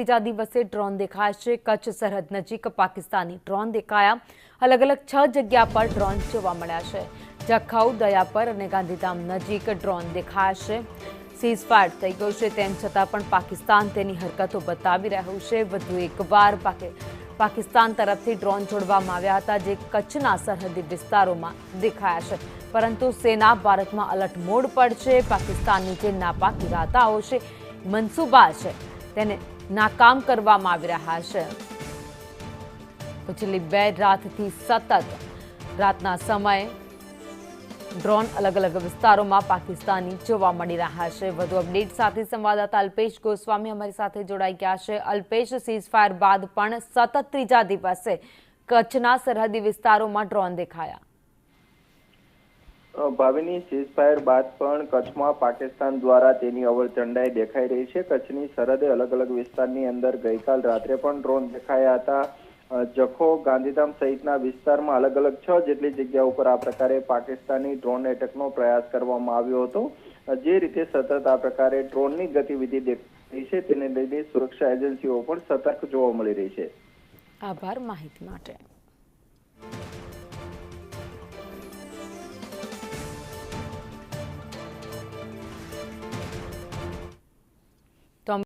ત્રીજા દિવસે ડ્રોન દેખાય છે। કચ્છ સરહદ નજીક પાકિસ્તાની ડ્રોન દેખાયા। અલગ અલગ 6 જગ્યા પર ડ્રોન જોવા મળ્યા છે। જખૌ, દયાપર અને ગાંધીધામ નજીક ડ્રોન દેખાયા છે। સીઝફાયર થઈ ગયું છે, તેમ છતાં પણ પાકિસ્તાન તેની હરકતો બતાવી રહ્યું છે। વધુ એકવાર પાકિસ્તાન તરફથી ડ્રોન છોડવામાં આવ્યા હતા, જે કચ્છના સરહદી વિસ્તારોમાં દેખાયા છે। પરંતુ સેના ભારતમાં અલર્ટ મોડ પર છે। પાકિસ્તાનની જે નાપાક ઇરાદાઓ છે, મનસૂબા છે, તેને નાકામ કરવામાં આવી રહ્યા છે। તો છેલ્લી 2 રાતથી સતત રાતના સમયે ડ્રોન અલગ અલગ વિસ્તારોમાં પાકિસ્તાની જોવા મળી રહ્યા છે। વધુ અપડેટ સાથે સંવાદદાતા અલ્પેશ ગોસ્વામી અમારી સાથે જોડાઈ ગયા છે। અલ્પેશ, સીઝફાયર બાદ પણ સતત ત્રીજા દિવસે કચ્છના સરહદી વિસ્તારોમાં ડ્રોન દેખાયા। ભાવિની, સીઝફાયર બાદ પણ કચ્છમાં પાકિસ્તાન દ્વારા તેની અવરચંડાઈ દેખાઈ રહી છે। કચ્છની સરહદે અલગ અલગ વિસ્તારની અંદર ગઈકાલ રાત્રે પણ ડ્રોન દેખાયા હતા। જખો, ગાંધીધામ સહિતના વિસ્તારમાં અલગ અલગ 6 જેટલી જગ્યા ઉપર આ પ્રકારે પાકિસ્તાની ડ્રોન એટેકનો પ્રયાસ કરવામાં આવ્યો હતો। જે રીતે સતત આ પ્રકારે ડ્રોનની ગતિવિધિ દેખાઈ રહી છે, તેને લઈને સુરક્ષા એજન્સીઓ પણ સતર્ક જોવા મળી રહી છે। આભાર માહિતી માટે।